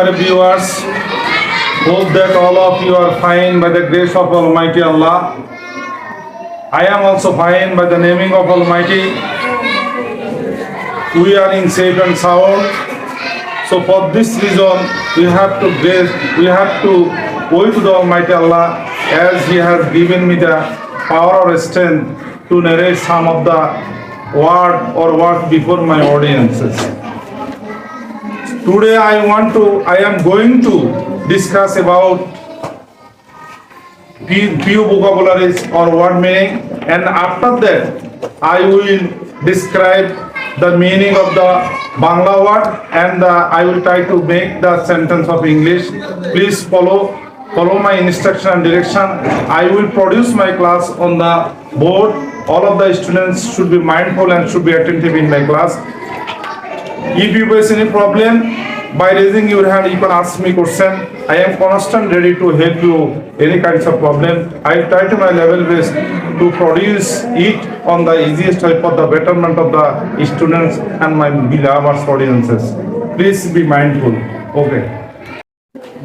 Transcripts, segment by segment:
dear viewers, hope that all of you are fine by the grace of Almighty Allah. I am also fine by the naming of Almighty. We are in safe and sound. So for this reason, we have to owe to the Almighty Allah as He has given me the power or strength to narrate some of the word or words before my audiences. Today I am going to discuss about few vocabularies or word meaning, and after that I will describe the meaning of the Bangla word and I will try to make the sentence of English. Please follow my instruction and direction. I will produce my class on the board. All of the students should be mindful and should be attentive in my class. If you face any problem, by raising your hand, you can ask me question. I am constant ready to help you any kinds of problem. I try to my level best to produce it on the easiest way for the betterment of the students and my beloved audiences. Please be mindful. Okay.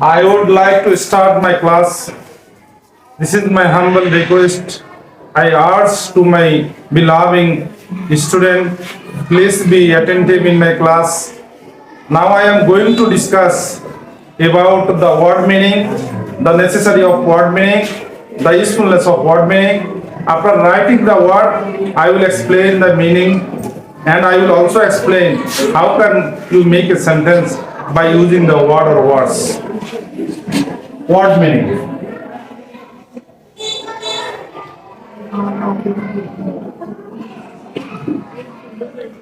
I would like to start my class. This is my humble request. I urge to my beloved student, please be attentive in my class. Now I am going to discuss about the word meaning, the necessity of word meaning, the usefulness of word meaning. After writing the word, I will explain the meaning and I will also explain how can you make a sentence by using the word or words. Word meaning.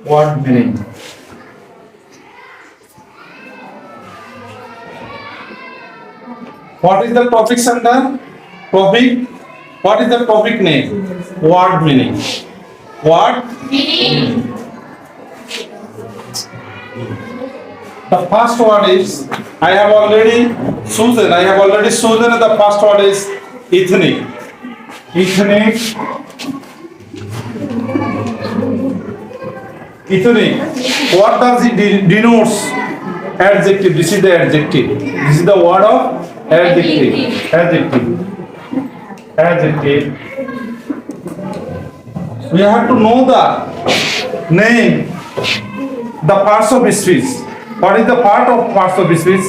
Word meaning. What is the topic center? Topic. What is the topic name? Word meaning. Word meaning. The first word is I have already chosen. The first word is ethnic. Ethnic. Ethnic. What does it denotes? Adjective. This is the adjective. This is the word of adjective. Adjective. We have to know the name, the parts of speech. What is the part of parts of speech?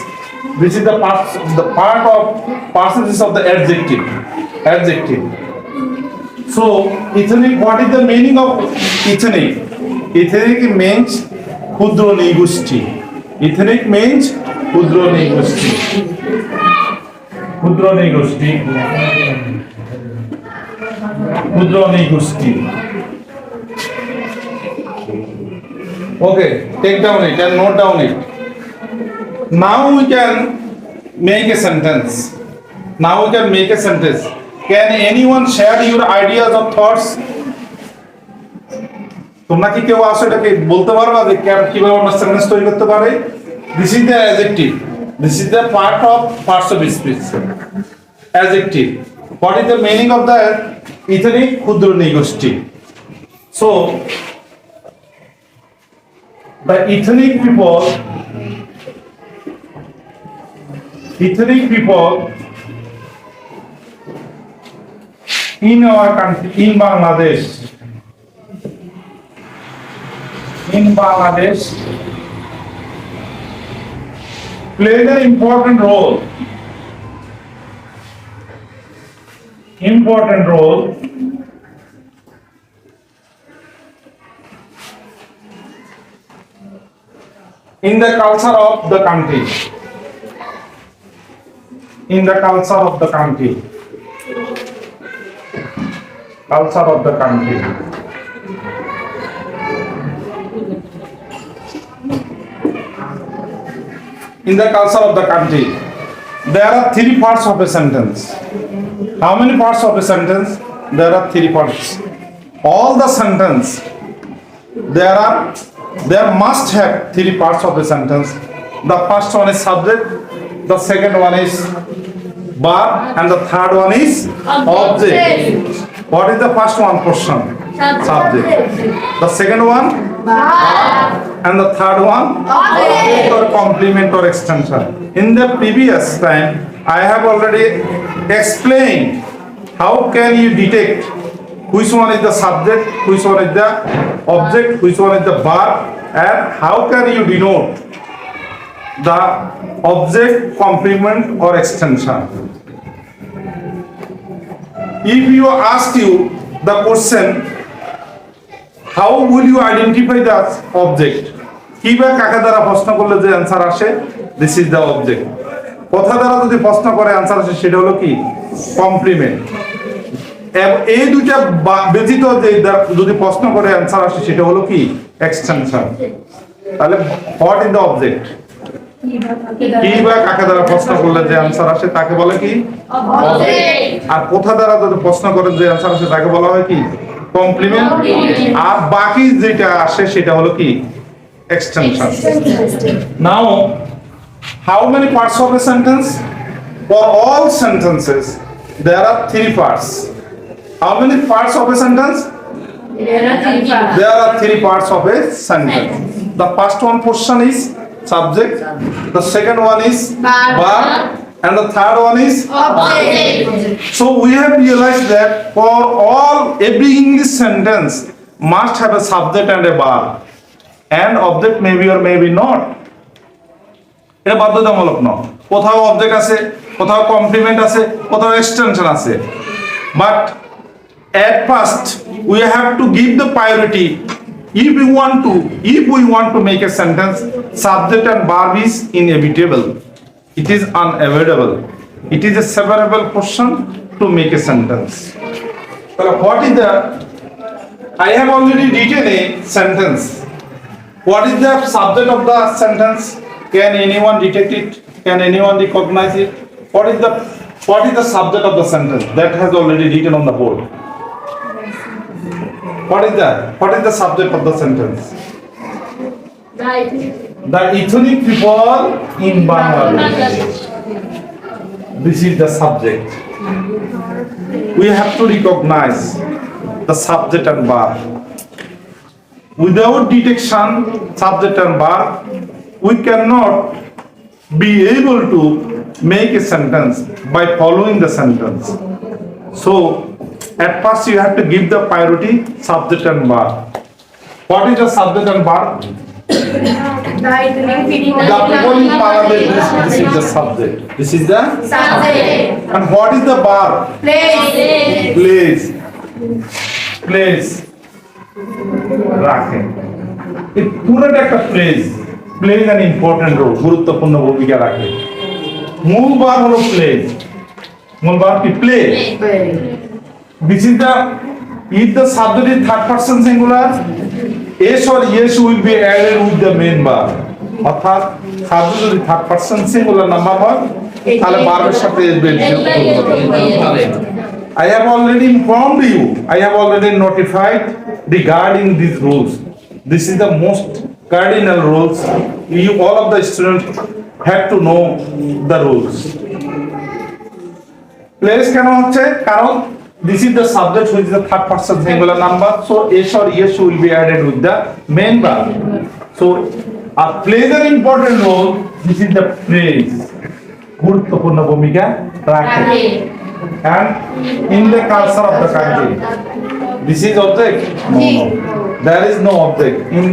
This is the part of parts of the adjective. Adjective. So, ethnic. What is the meaning of ethnic? Ethnic means ক্ষুদ্র নিগোষ্ঠী. Ethnic means ক্ষুদ্র নিগোষ্ঠী. ক্ষুদ্র নিগোষ্ঠী. ক্ষুদ্র নিগোষ্ঠী. Okay, take down it and note down it. Now we can make a sentence. Can anyone share your ideas or thoughts? তোমরা কি কেউ আসো এটাকে বলতে পারবা যে কিভাবে আমরা সেন্টেন্স তৈরি করতে পারি? This is the adjective. This is the part of parts of speech. Adjective. What is the meaning of the ethnic? ক্ষুদ্র নিগোষ্ঠী. So the ethnic people in our country, in Bangladesh played an important role in the culture of the country. Culture of the country. In the culture of the country, there are three parts of a sentence. How many parts of a sentence? There are three parts. All the sentence, there must have three parts of a sentence. The first one is subject, the second one is verb, and the third one is object. What is the first one? Question. Subject. The second one, and the third one, object or complement or extension. In the previous time, I have already explained how can you detect which one is the subject, which one is the object, which one is the verb, and how can you denote the object, complement or extension. If you ask you the question, how will you identify the object? কিভাবে কাকে দ্বারা প্রশ্ন করলে যে answer আসে, this is the object. কথা দ্বারা যদি প্রশ্ন করে অ্যানসার আসে, সেটা হলো কি কমপ্লিমেন্ট। এই দুইটা ব্যতীত যদি প্রশ্ন করে অ্যানসার আসে, সেটা হলো কি এক্সটেনশন। তাহলে হোয়াট ইজ দ্য অবজেক্ট? কিভাবে কাকে দ্বারা প্রশ্ন করলে যে অ্যানসার আসে তাকে বলে কি অবজেক্ট। আর কথা দ্বারা যদি প্রশ্ন করে যে অ্যানসার আসে তাকে বলা হয় কি কমপ্লিমেন্ট। আর বাকি যেটা আসে সেটা হলো কি extension. Now, how many parts of a sentence? For all sentences, there are 3 parts. How many parts of a sentence? There are 3 parts of a sentence. The first one portion is subject, the second one is verb, and the third one is object. So we have realized that for every English sentence must have a subject and a verb. And object may be or may be not. এটা বাধ্যতামূলক নয়। কোথাও object আছে, কোথাও complement আছে, কোথাও extension আছে। But at first we have to give the priority. If we want to make a sentence, subject and verb is inevitable. It is unavoidable. It is a separable portion to make a sentence. So what is the? I have already written a sentence. What is the subject of the sentence? Can anyone detect it? Can anyone recognize it? What is the subject of the sentence that has already written on the board? What is that? What is the subject of the sentence? The ethnic people in Bangladesh. This is the subject. We have to recognize the subject and verb. Without detection, subject and verb, we cannot be able to make a sentence by following the sentence. So, at first you have to give the priority subject and verb. What is the subject and verb? The people in Bangladesh, this is the subject. This is the subject. And what is the verb? Place. Place. রাখেন। এই পুরোটা একটা plays an important role, গুরুত্বপূর্ণ ভূমিকা রাখে। মূল ভার হলো প্লেজ। মূল ভার কি play? This is the if the subject is third person singular, s or yes will be added with the main verb. অর্থাৎ সাবজেক্ট যদি থার্ড পারসন সিঙ্গুলার নাম্বার হয় তাহলে ভার্বের সাথে s বের হবে। I have already informed you, I have already notified regarding these rules. This is the most cardinal rules. You all of the students have to know the rules. Place কেন হচ্ছে? কারণ this is the subject which is the third person singular number, so s or yes will be added with the main verb. So plays an important role. This is the phrase. গুরুত্বপূর্ণ ভূমিকা রাখে। And in the culture of the country, this is object? No. There is no object in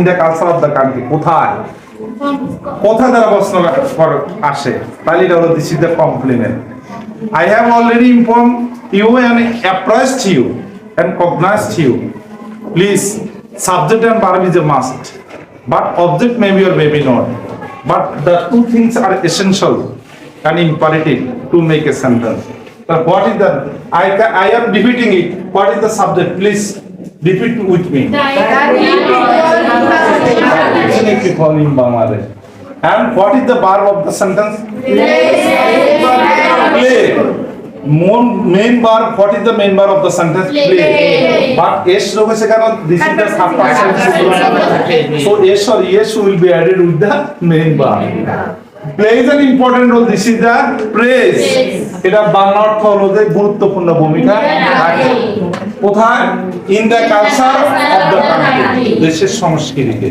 the culture of the country. কোথায়? কোথা দ্বারা প্রশ্ন আসে? তাহলে এটা হলো this is the complement. I have already informed you and appraised you and cognized you. Please, subject and verb is a must, but object may be or may be not. But the two things are essential and imperative to make a sentence. But what is the? I am repeating it. What is the subject? Please repeat with me. People in Bangladesh. And what is the verb of the sentence? Play. Main verb. What is the main verb of the sentence? Play. But s রয়েছে কারণ this is the third person. So s or yes will be added with the main verb. plays an important role. This is the praise. এটা বাংলা অর্থ হলো যে গুরুত্বপূর্ণ ভূমিকা রাখে কোথায় in the culture of the country দেশের সংস্কৃতিতে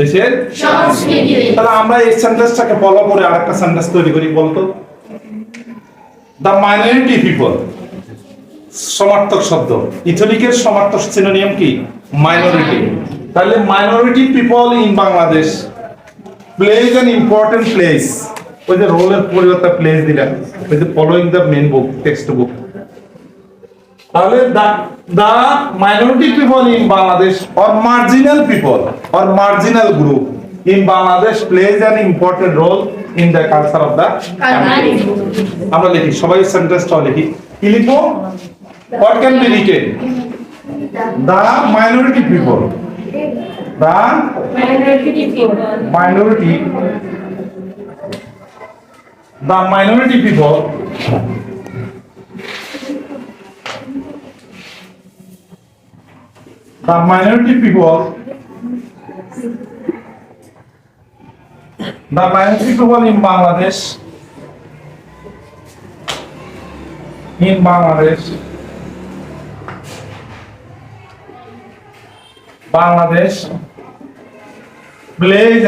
দেশের সংস্কৃতি তাহলে আমরা এই সেন্টেন্সটাকে ফলো করে আরেকটা সেন্টেন্স তৈরি করি বলতো দ্য মাইনরিটি পিপল সমার্থক শব্দ ইথনিকের সমার্থক সিনোনিম কি মাইনরিটি তাহলে minority people in Bangladesh plays an important place ওই যে রোলের পরিবর্তে প্লেস দিলাম ওই যে following the main book text book তাহলে the minority people in Bangladesh or marginal group in Bangladesh plays an important role in the culture of the country আমরা লিখি সবাই সেন্টেন্সটা লিখি কি লিখবো what can be written the minority people the minority people in Bangladesh plays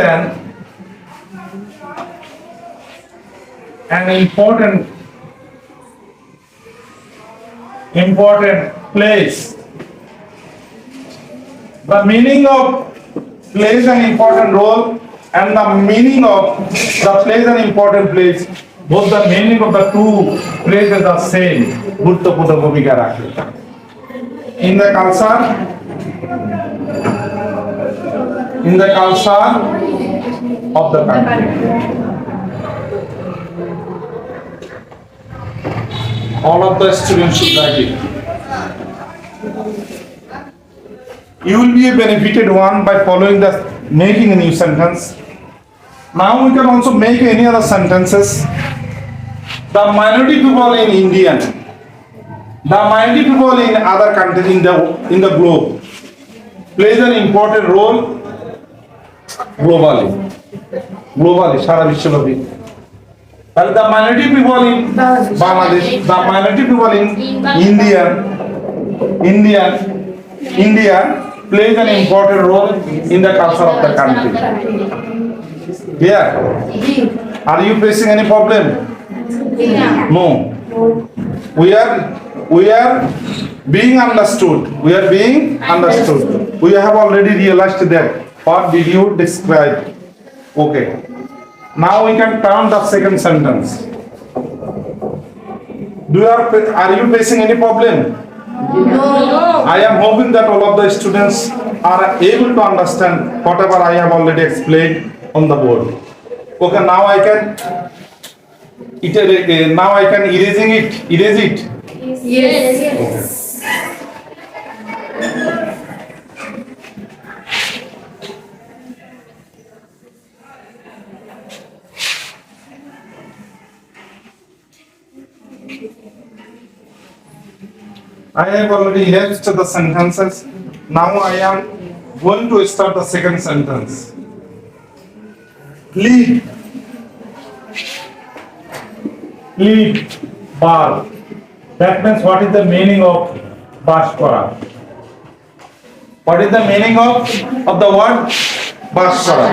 an important place. The meaning of plays an important role and the meaning of the plays an important place. Both the meaning of the two places are same. গুরুত্বপূর্ণ ভূমিকা রাখে in the culture of the country. All of the students should write it. You will be a benefited one by following the making a new sentence. Now we can also make any other sentences. The minority people in India, the minority people in other countries in the globe plays an important role globally সারা বিশ্বব্যাপী তাহলে the minority people in Bangladesh the minority people in India plays an important role in the culture of the country. Yeah, are you facing any problem? No, we are being understood. We have already realized that. What did you describe? Okay. Now we can turn the second sentence. Are you facing any problem? No. I am hoping that all of the students are able to understand whatever I have already explained on the board. Okay, now I can erase it. Yes. Okay. I have already erased the sentences. Now I am going to start the second sentence. Lead bar. That means what is the meaning of Bhaskara? What is the meaning of the word Bhaskara?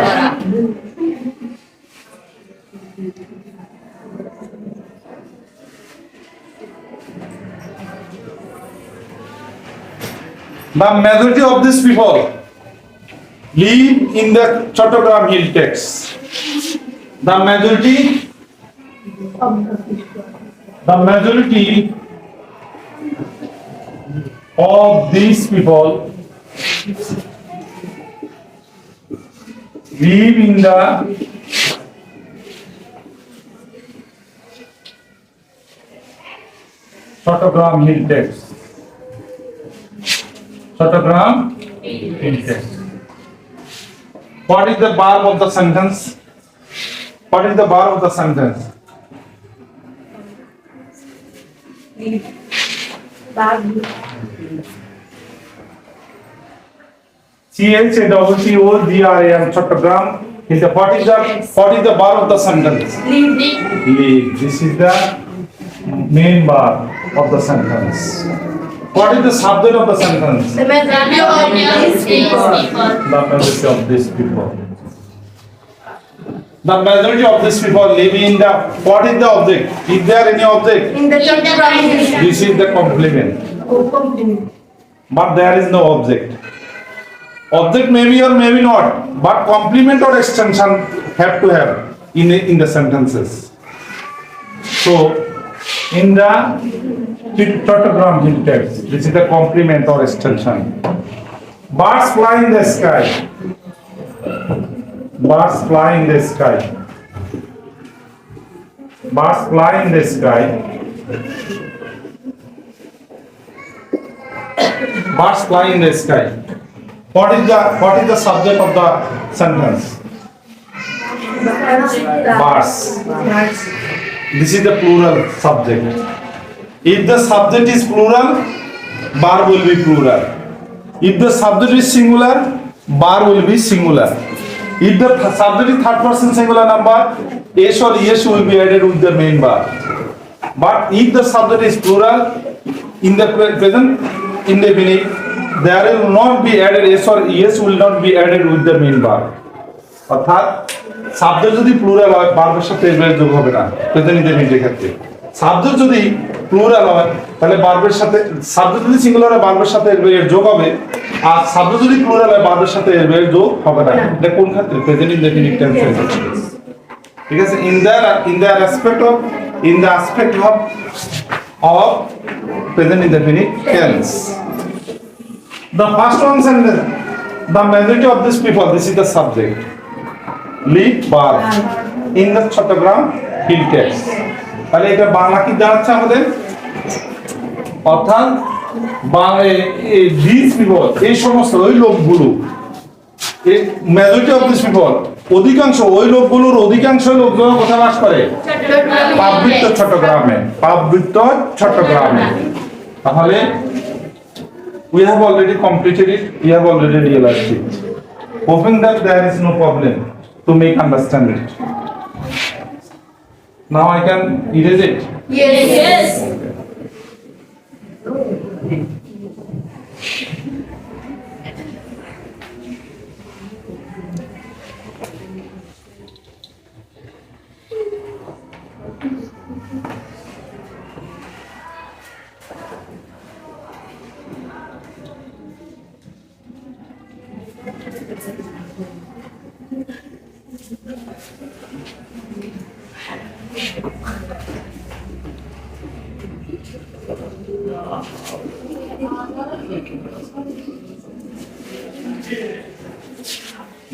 The majority of these people live in the Chattogram hill text. The majority of these people live in the Chattogram hill text. Chattogram hill text. What is the verb of the sentence? What is the verb of the sentence? CHATTOGRAM, Chattogram What is the verb of the sentence? Leave. This is the main verb of the sentence. What is the subject of the sentence? The majority of these people. The majority of these people. The majority of these people live in the. What is the object? Is there any object? In the church ground. This is the complement. But there is no object. Object maybe or maybe not, but complement or extension have to have in the sentences. So, in the tautogramm in text, this is the complement or extension. Birds fly in the sky. Birds fly in the sky. Birds fly in the sky. Birds fly in the sky. What is the subject of the sentence? Birds. This is the plural subject. If the subject is plural, verb will be plural. If the subject is singular, verb will be singular. If the subject is third person singular number, s or es will be added with the main verb. But if the subject is plural, in the present indefinite, there will not be added s or es will not be added with the main verb. অর্থাৎ subject যদি plural হয় ভার্বের সাথে S যোগ হবে না present ইনডেফিনিটের ক্ষেত্রে। Subject যদি প্লুরাল হয় তাহলে ভার্বের সাথে সাবজেক্ট যদি সিঙ্গুলার হয় ভার্বের সাথে এর যোগ হবে, আর সাবজেক্ট যদি প্লুরাল হয় ভার্বের সাথে এর যোগ হবে না। এটা কোন ক্ষেত্রে? প্রেজেন্ট ইনডেফিনিট টেন্সে। ঠিক আছে, in the aspect of present indefinite tense. The first one sentence, the majority of these people, this is the subject. Leave verb in the tautogramm in text. তাহলে এটা বাংলা কি দাঁড়াচ্ছে আমাদের? অর্থাৎ these people, এই সমস্ত ওই লোকগুলো, majority of these people, অধিকাংশ ওই লোকগুলোর অধিকাংশ লোকজন কোথায় বাস করে? পাববৃত্ত চট্টগ্রামে। তাহলে we have already completed it, we have already realized it. Hoping that there is no problem to make understand it. Now I can erase it. Yes.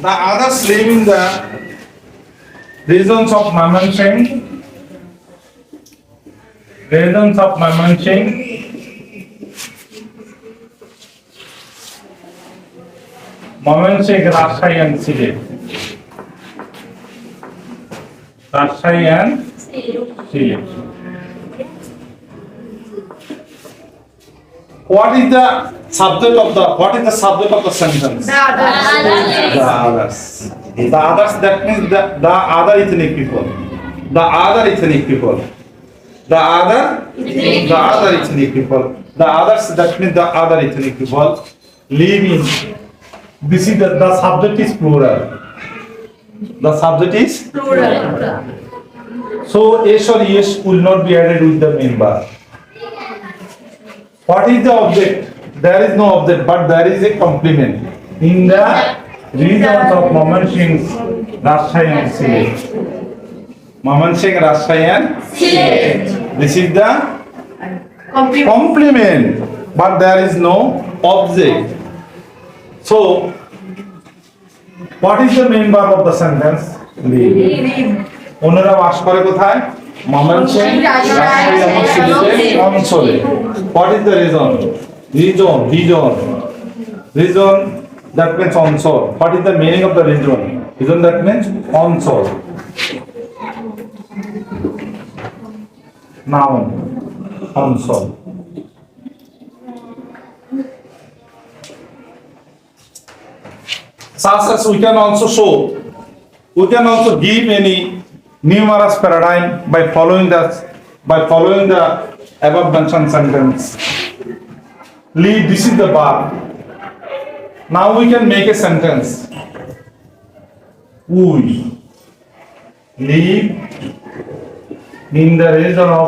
The others live in the regions of Mymensingh, Rajshahi and Sylhet. What is the subject of the sentence? The others. The others, that means the other ethnic people. The other ethnic people. The others, that means the other ethnic people live in. This is the subject is plural. The subject is Plural. so s or es will not be added with the main verb. What is the object? There is no object, but there is a complement. In the regions of Mymensingh, Rajshahi and Sylhet. Mymensingh, Rajshahi and Sylhet. this is the complement, but there is no object. So, what is the main verb of the sentence? Live. ওনারা বাস করে কোথায়? Mymensingh, Rajshahi and Sylhet অঞ্চলে। What is the reason? Region that means অঞ্চল. What is the meaning of the region? Region that means অঞ্চল. Noun, অঞ্চল। Such as we can also show We can also give any numerous paradigm by following the above mentioned sentence. Leave, this is the verb. Now we can make a sentence. We live in the region of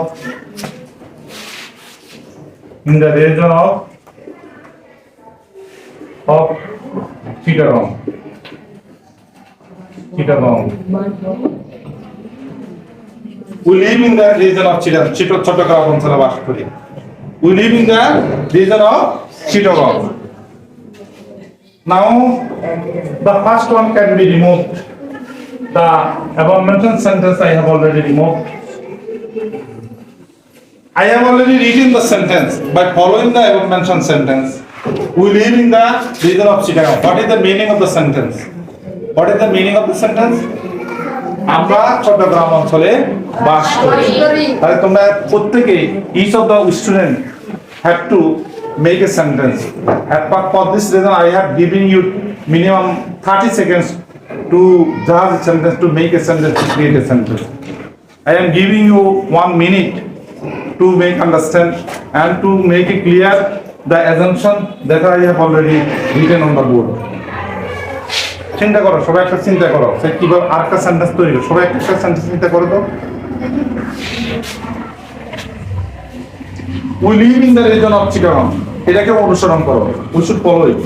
Chittagong. We live in the region of Chittagong. Chittagong অঞ্চলে বাস করি. We live in the region of Chittagong. Now the first one can be removed. The above mentioned sentence I have already removed. I have already written the sentence by following the above mentioned sentence. We live in the region of Chittagong. What is the meaning of the sentence? What is the meaning of the sentence? আমরা চট্টগ্রাম অঞ্চলে বাস করি। তাহলে তোমরা প্রত্যেকেই each of the student have to make a sentence. And for this reason I have given you minimum 30 seconds to judge a sentence, to make a sentence, to create a sentence. I am giving you 1 minute to make understand and to make it clear the assumption that I have already written on the board. চিন্তা করো, সবাই একটা চিন্তা করো, সে কিভাবে আরেকটা sentence তৈরি করো, সবাই একটা সেন্টেন্স চিন্তা করো তো। We live in the region of Chittagong. এটাকে অনুসরণ করো। We should follow it.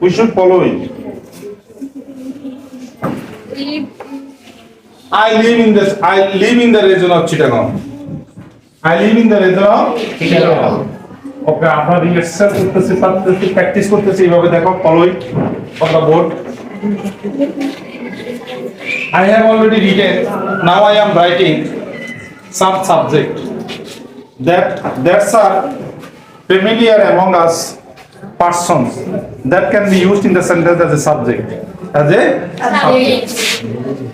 We should follow it. I live in the region of Chittagong. I live in the region of Chittagong. Okay, আমরা rehearsal করতেছি, practice করতেছি, এইভাবে দেখো, follow it on the board. I have already written. Now I am writing some subject that are familiar among us persons that can be used in the sentence as a subject. As a subject.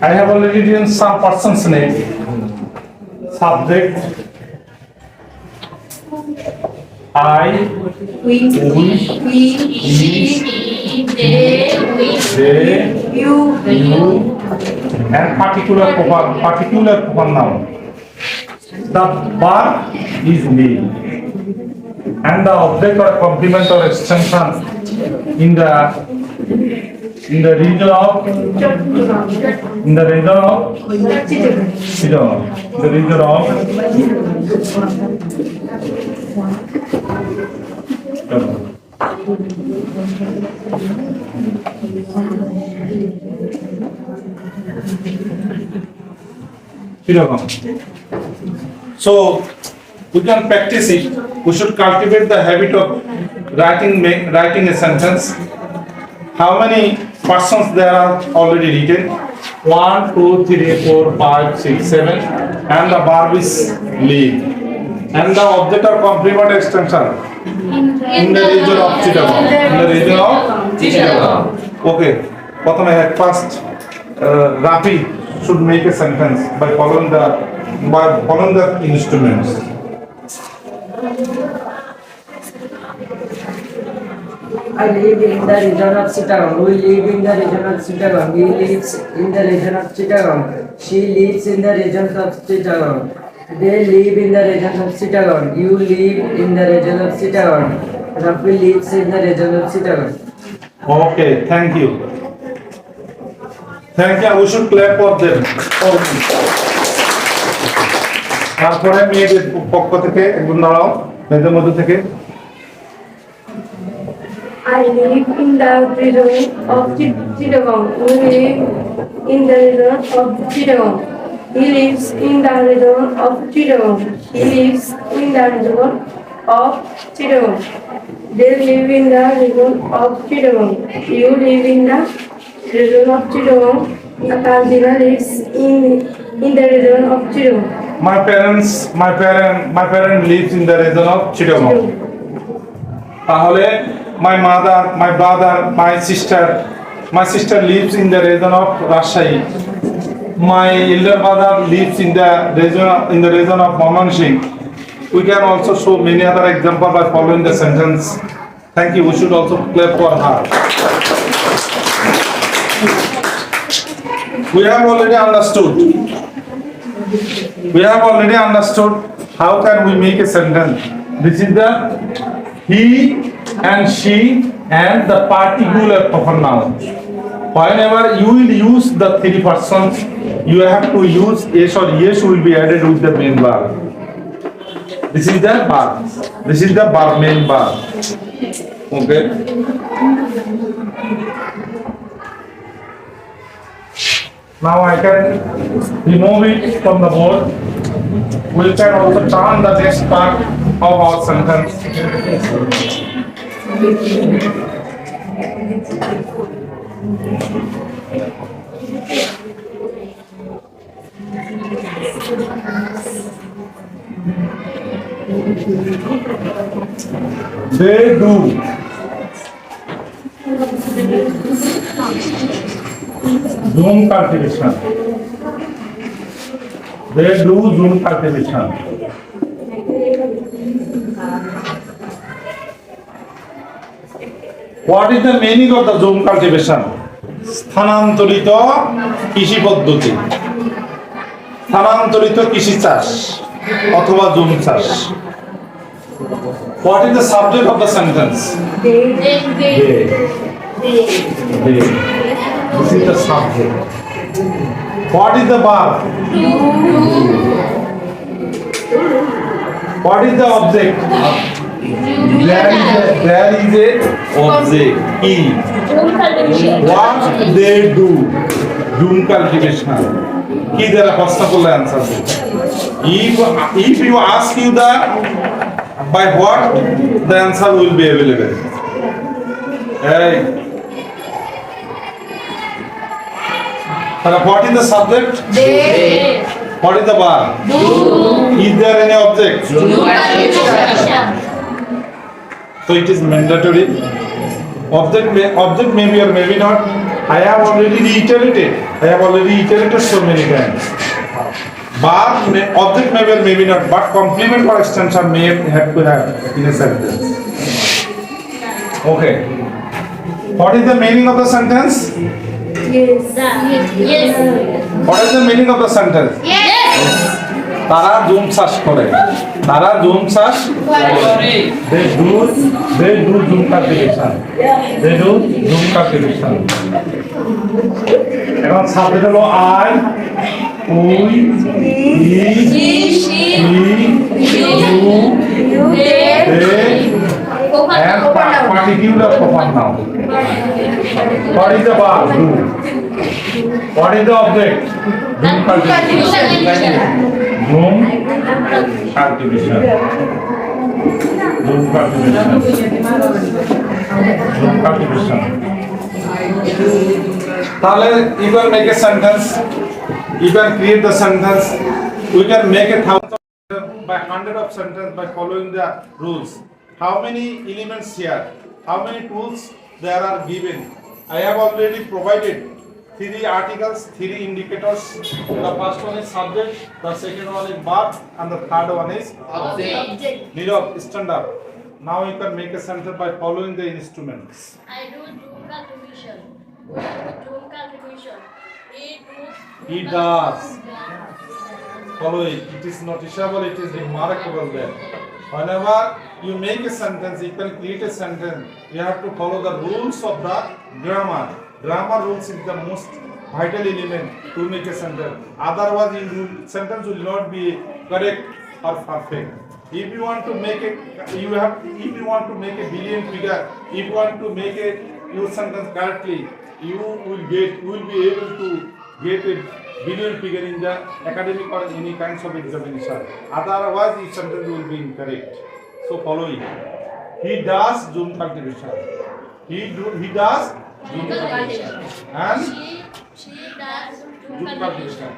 I have already written some person's name. Subject. I, We, she, they, you, and particular proper noun. The verb is me, and the object or complement or extension in the region of Chittagong. The region of Chittagong. So we can practice it. We should cultivate the habit of writing a sentence. How many persons there are already written? 1, 2, 3, 4, 5, 6, 7, and the verb is live. And the object or complement extension in the region of Chittagong. In the region of Chittagong. Okay. প্রথমে first Rafi should make a sentence by following the instruments. I live in the region of Chittagong. We live in the region of Chittagong. He lives in the region of Chittagong. She lives in the region of Chittagong. They live in the region of Chittagong. You live in the region of Chittagong. Rafi lives in the region of Chittagong. Okay, thank you. Thank you. We should clap for them. তারপরে মেয়েদের পক্ষ থেকে একজন দাঁড়াও, মেয়েদের মধ্যে থেকে। I live in the region of Chittagong. We live in the region of Chittagong. He lives in the region of Chittagong. He lives in the region of Chittagong. They live in the region of Chittagong. You live in the region of Chittagong. Tanzina lives in the region of Chittagong. My parent lives in the region of Chittagong. তাহলে my mother, my brother, my sister lives in the region of Rajshahi. My elder brother lives in the region of Mymensingh. We can also show many other examples by following the sentence. Thank you. We should also clap for her. We have already understood. We have already understood how can we make a sentence. This is the he and she and the particular proper noun. Whenever you will use the three persons, you have to use yes or yes will be added with the main verb. This is the verb. This is the verb, main verb. Okay. Now I can remove it from the board. We can also turn the next part of our sentence. They do. Zoom cultivation. They do zoom cultivation. What is the meaning of the zoom cultivation? স্থানান্তরিত কৃষি পদ্ধতি, স্থানান্তরিত কৃষি চাষ অথবা zoom চাষ। What is the subject of the sentence? They. This is the subject. What is the verb? What is the object? There is a object. E. What they do? Zoom cultivation. Ki there first of all answer. If you ask you the by what, the answer will be available. Hey. What is the subject? They. What is the verb? Do. Is there any object? Do cultivation. So it is mandatory. Object may be or may be not. I have already reiterated so many times. Object may be or may be not, but complement or extension may have to have in a sentence. Okay. What is the meaning of the sentence? Yes. Yes. What is the meaning of the sentence? Yes. তারা zoom চাষ করে। তারা zoom চাষ করে। They do zoom cultivation. They do zoom cultivation. এখন subject হলো I, we, he, she, you, they, and particular proper noun. What is the verb? Do. What is the object? Zoom cultivation. Zoom cultivation. Zoom cultivation. Zoom cultivation. তাহলে you can make a sentence. You can create the sentence. We can make a 1,000 by 100 of sentence by following the rules. How many elements here? How many tools there are given? I have already provided 3 articles, 3 indicators. The first one is subject, the second one is verb, and the third one is object. Nirav, stand up. Now you can make a sentence by following the instruments. I do zoom cultivation. We do zoom cultivation. He does. Follow it. It is noticeable, it is remarkable there. Whenever you make a sentence, you can create a sentence, you have to follow the rules of the grammar. Grammar rules is the most vital element to make a sentence. Otherwise, sentence will not be correct or perfect. If you want to make a, if you want to make a billion figure, if you want to make your sentence correctly, you will be able to get a billion figure in the academic or any kinds of examination. Otherwise, each sentence will be incorrect. So follow it. He does zoom cultivation. He does zoom cultivation. And She does zoom cultivation.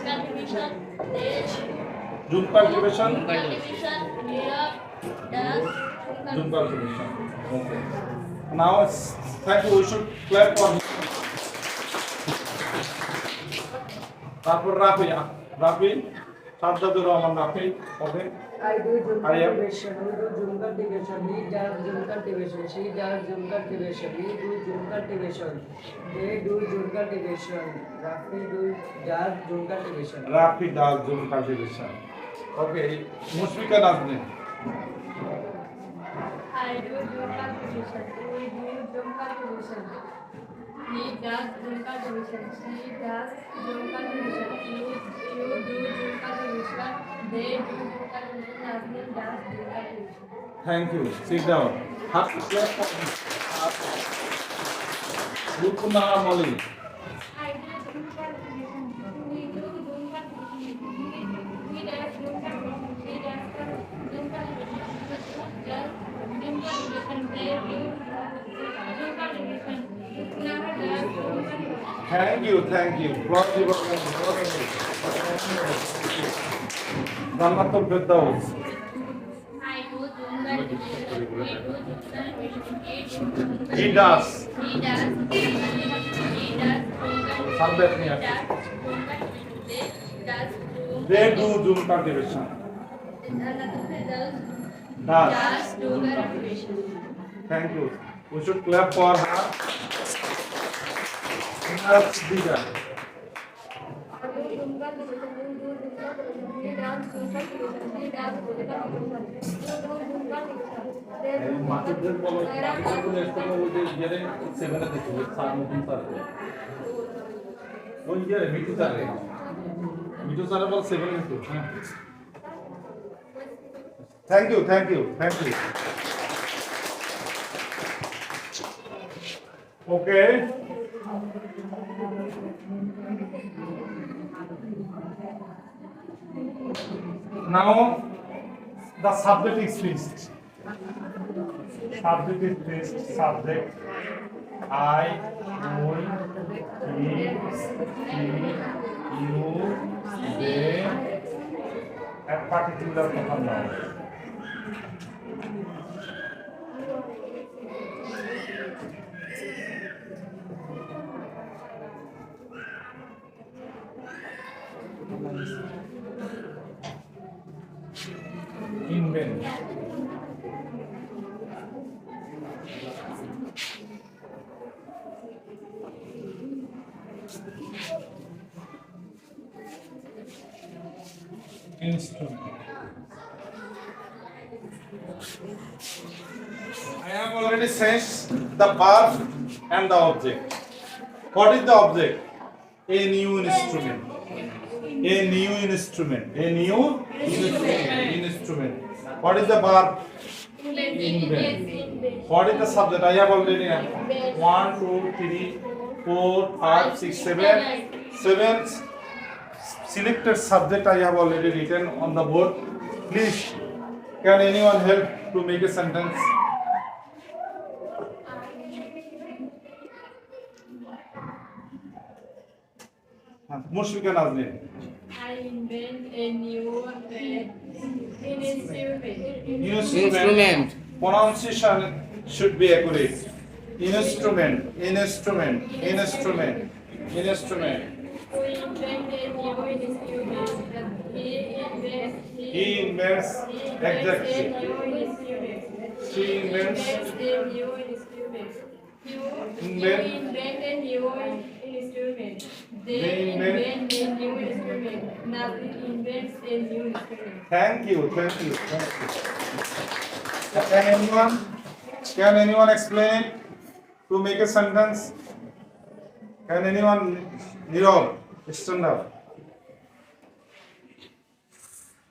cultivation. They Zoom cultivation. cultivation. Here does Zoom cultivation. Okay. Now, thank you. We should clap for him. তারপর Rafi Sajjadur Rahman Rafi. Okay. I do Zoom I am- cultivation. We do Zoom cultivation. He does Zoom cultivation. She does Zoom cultivation. We do Zoom cultivation. They do Zoom cultivation. Rafi does Zoom cultivation. Rafi does Zoom cultivation. Okay. Mushfika Nazneen. I do Zoom cultivation. We do Zoom cultivation. He does Zoom cultivation. She does Zoom cultivation. You do Zoom cultivation. They do Zoom cultivation. Nasmin does Zoom cultivation. Thank you. Sit down. Half clap for me. Lupuna Molly. I do Zoom cultivation. We do Zoom cultivation. He does Zoom cultivation. She does Zoom cultivation. Does Zoom cultivation. They do Zoom cultivation. Never does Zoom cultivation. Thank you. Applause your Jannatul Firdaus. I do Zoom cultivation. We do Zoom cultivation. He does. He does. He does. Subject niye? They do Zoom cultivation. Does. Thank you. We should clap for her. Let's begin. মাটিদের বলো মাটিদের বলে এসে ওই যে ইয়ারে 7 এ দেখো sir নতুন sir ওই ইয়ারে মিঠু স্যার বল 7 এ দেখো হ্যাঁ thank you okay now the subject is fixed. Subject is fixed. Subject I, we, he, you, they, a particular pronoun. Invent. Instrument. I have already said the verb and the object. What is the object? A new instrument. A new instrument. A new instrument. What is the verb? Invent. What is the subject? I have already 1, 2, 3, 4, 5, 6, 7 selected subject I have already written on the board. Please, can anyone help to make a sentence? Mushfika Nazneen. I invent a new Instrument. Pronunciation should be accurate. Instrument. We invent a new instrument. He invents exactly. She invents. a new instrument. You Invent. invent a new instrument. They They invent. invent a new instrument. Nothing invents a new instrument. Thank you. Can anyone explain to make a sentence? Can anyone? Nirav, stand up.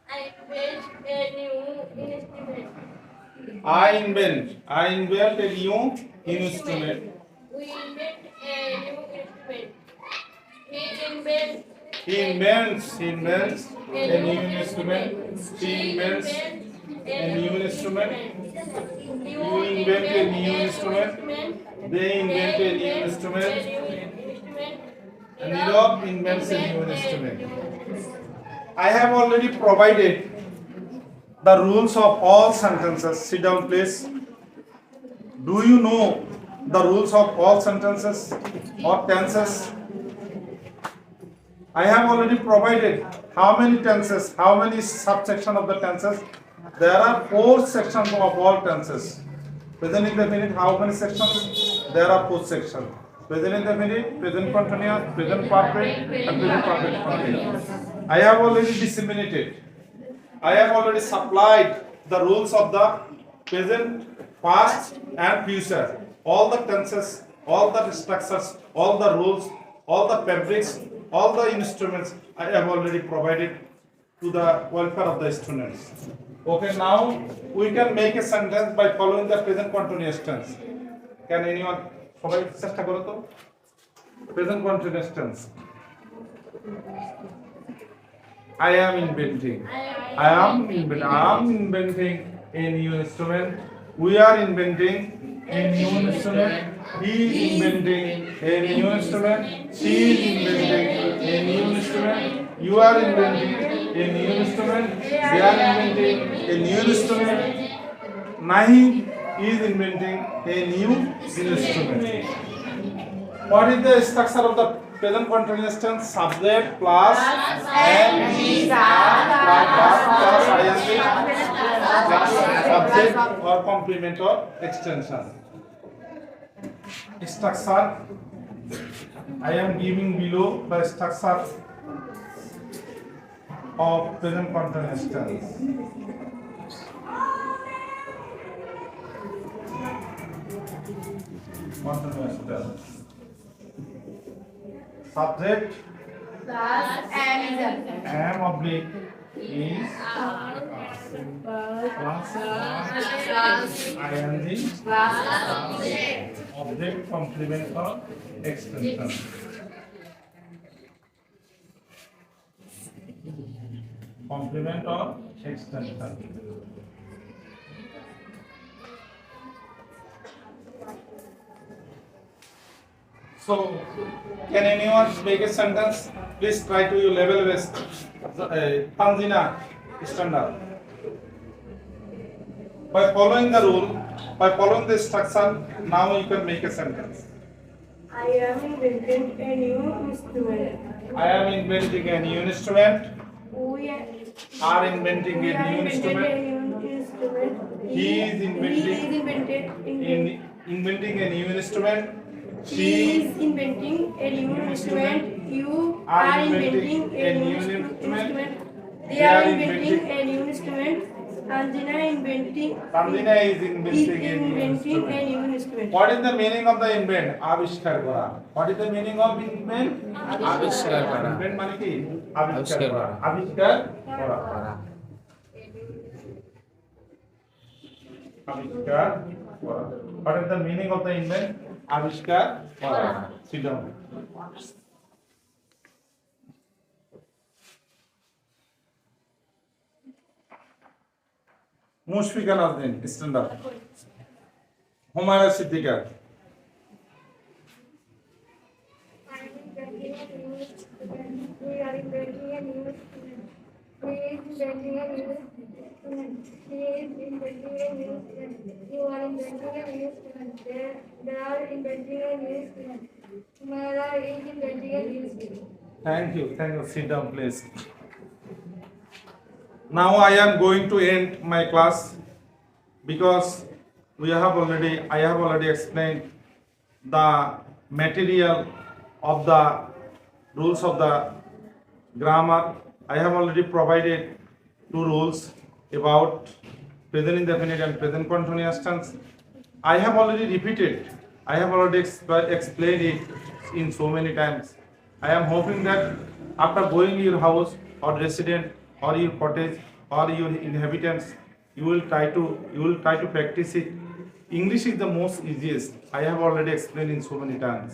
I invent a new instrument. I invent a new instrument. We invent a new instrument. He He invents invents a new instrument. She invents a new instrument. You invent a new instrument. They invent a new instrument. And Nirav invents a new instrument. I have already provided the rules of all sentences. Sit down, please. Do you know the rules of all sentences or tenses? I have already provided how many tenses, how many subsection of the tenses. There are 4 sections of all tenses. Present indefinite, how many sections? There are 4 sections. Present indefinite, present continuous, present perfect, and present perfect continuous. I have already disseminated. I have already supplied the rules of the present, past, and future. All the tenses, all the structures, all the rules, all the fabrics, all the instruments I have already provided to the welfare of the students. Okay, now we can make a sentence by following the present continuous tense. Can anyone? সবাই চেষ্টা করো তো present continuous tense I am inventing a new instrument. We are inventing a new instrument. He is inventing a new instrument. She is inventing a new instrument. You are inventing a new instrument. They are inventing a new instrument. Nahi is inventing a new instrument. What is the structure of the present continuous tense? Subject plus and plus ing plus subject or complement or extension. Structure. I am giving below the structure of present continuous tense. Continuous tense. Subject am oblique is plus ing object complement or extension. Complement or extension. So, can anyone make a sentence? Please try to your level best. Tanzina, stand up. By following the rule, by following the instruction, now you can make a sentence. I am inventing a new instrument. I am inventing a new instrument. We Are inventing a new instrument. He is inventing a new instrument. He is inventing a new instrument. You are inventing a new instrument. They are inventing a new instrument. Tanzina is inventing a new instrument. What is the meaning of the invent? Avishkar kora. What is the meaning of invent? আবিষ্কার করা। Invent মানে কি? আবিষ্কার করা। আবিষ্কার করা। আবিষ্কার করা। What is the meaning of the invent? আবিষ্কার করা। Sit down. Mushfika Naznin, stand up. Humaira Siddika. We are inventing a new instrument. He is inventing a new instrument. He is inventing a new instrument. You are inventing a new instrument. They are inventing a new instrument. Mara is inventing a new instrument. Thank you. Sit down, please. Now I am going to end my class because I have already explained the material of the rules of the grammar. I have already provided 2 rules about present indefinite and present continuous tense. I have already repeated. I have already explained it in so many times. I am hoping that after going to your house or residence or your cottage or your inhabitants, you will try to practice it. English is the most easiest. I have already explained in so many times.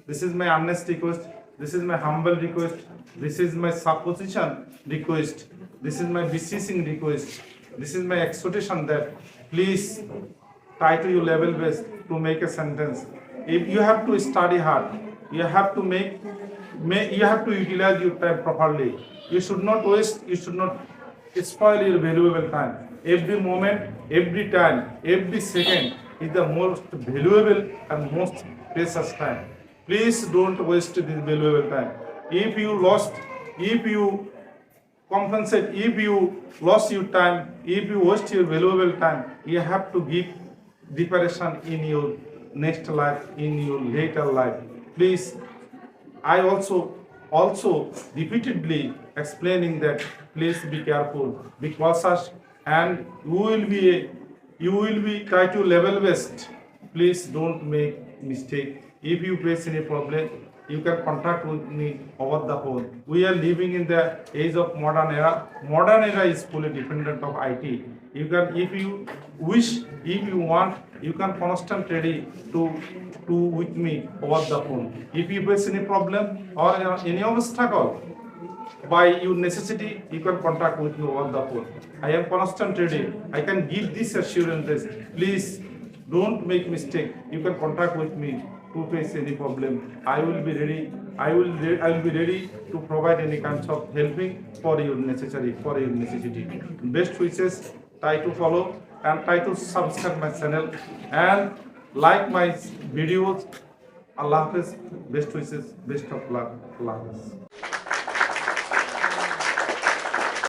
This is my earnest request. This is my humble request. This is my supposition request. This is my beseeching request. This is my exhortation that please try to your level best to make a sentence. If you have to study hard, you have to utilize your time properly. You should not waste, you should not spoil your valuable time. Every moment, every time, every second is the most valuable and most precious time. Please don't waste this valuable time. if you lost, if you compensate, if you lost your time, if you waste your valuable time, you have to give preparation in your next life, in your later life. Please, I also repeatedly explaining that please be careful, be cautious, and you will be try to level best. Please don't make mistake. If you face any problem, you can contact with me over the phone. We are living in the age of modern era. Modern era is fully dependent of IT. You can, if you wish, if you want, you can constant ready to with me over the phone. If you face any problem or any obstacle, by your necessity, you can contact with me over the phone. I am constant ready. I can give this assurance. Please don't make mistake. You can contact with me to face any problem. I will be ready. I will be ready to provide any kinds of helping for your necessity. Best wishes. Try to follow and try to subscribe my channel and like my videos. Allah Hafiz. Best wishes. Best of luck. Allah Hafiz.